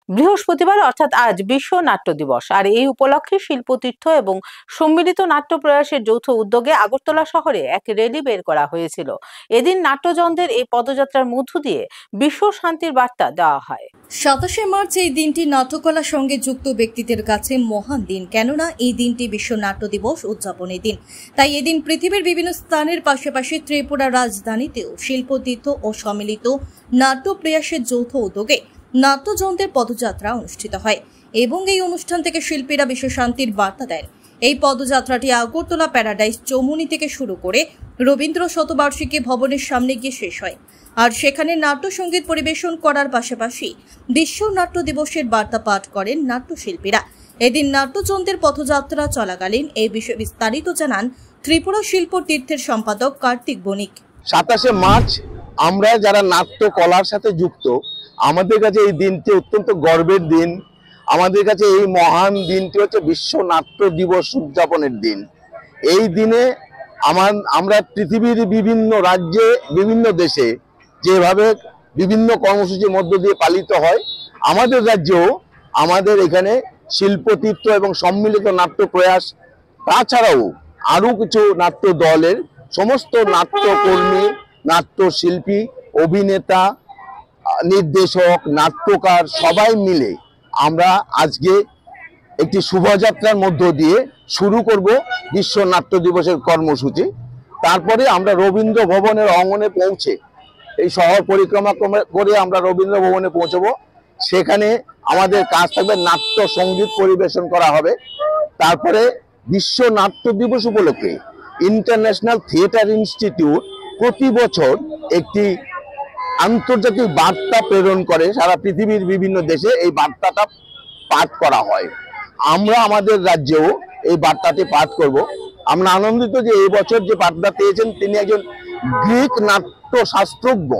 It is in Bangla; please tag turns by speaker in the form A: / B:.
A: বৃহস্পতিবার অর্থাৎ আজ বিশ্ব নাট্য দিবস, আর এই উপলক্ষে শিল্পতীর্থ এবং সম্মিলিত নাট্য প্রয়াসের যৌথ উদ্যোগে আগরতলা শহরে এক র্যালি বের করা হয়েছিল। এদিন নাট্যজনদের এই পদযাত্রার মধ্য দিয়ে বিশ্ব শান্তির বার্তা দেওয়া হয়।
B: 27শে মার্চ এই দিনটি নাট্যকলার সঙ্গে যুক্ত ব্যক্তিদের কাছে মহান দিন, কেননা এই দিনটি বিশ্ব নাট্য দিবস উদযাপনের দিন। তাই এদিন পৃথিবীর বিভিন্ন স্থানের পাশাপাশি ত্রিপুরা রাজধানীতেও শিল্পতীর্থ ও সম্মিলিত নাট্য প্রয়াসের যৌথ উদ্যোগে নাট্যজনদের পদযাত্রা অনুষ্ঠিত হয় এবং এই অনুষ্ঠান থেকে শিল্পীরা বিশ্ব শান্তির বার্তা দেন। এই পদযাত্রাটি আগরতলা প্যারাডাইস চৌমুহনী থেকে শুরু করে রবীন্দ্র শতবার্ষিকী ভবনের সামনে গিয়ে শেষ হয়। আর সেখানে নাট্য সঙ্গীত পরিবেশন করার পাশাপাশি বিশ্ব নাট্য দিবসের বার্তা পাঠ করেন নাট্যশিল্পীরা। এদিন নাট্যজনদের পথযাত্রা চলাকালীন এই বিষয়ে বিস্তারিত জানান ত্রিপুরা শিল্প তীর্থের সম্পাদক কার্তিক বণিক।
C: 27শে মার্চ আমরা যারা নাট্য কলার সাথে যুক্ত, আমাদের কাছে এই দিনটি অত্যন্ত গর্বের দিন। আমাদের কাছে এই মহান দিনটি হচ্ছে বিশ্ব নাট্য দিবস উদযাপনের দিন। এই দিনে আমরা পৃথিবীর বিভিন্ন রাজ্যে, বিভিন্ন দেশে যেভাবে বিভিন্ন কর্মসূচির মধ্য দিয়ে পালিত হয়, আমাদের রাজ্যেও আমাদের এখানে শিল্পতীর্থ এবং সম্মিলিত নাট্য প্রয়াস, তাছাড়াও আরও কিছু নাট্য দলের সমস্ত নাট্যকর্মী, নাট্যশিল্পী, অভিনেতা, নির্দেশক, নাট্যকার সবাই মিলে আমরা আজকে একটি শোভাযাত্রার মধ্য দিয়ে শুরু করব বিশ্ব নাট্য দিবসের কর্মসূচি। তারপরে আমরা রবীন্দ্র ভবনের অঙ্গনে পৌঁছে এই শহর পরিক্রমা করে আমরা রবীন্দ্র ভবনে পৌঁছবো। সেখানে আমাদের কাজ থাকবে নাট্য সঙ্গীত পরিবেশন করা হবে। তারপরে বিশ্ব নাট্য দিবস উপলক্ষে ইন্টারন্যাশনাল থিয়েটার ইনস্টিটিউট প্রতি বছর একটি আন্তর্জাতিক বার্তা প্রেরণ করে, সারা পৃথিবীর বিভিন্ন দেশে এই বার্তাটা পাঠ করা হয়। আমরা আমাদের রাজ্যেও এই বার্তাটি পাঠ করব। আমরা আনন্দিত যে এই বছর যে বার্তা পেয়েছেন তিনি একজন গ্রিক নাট্য শাস্ত্রজ্ঞ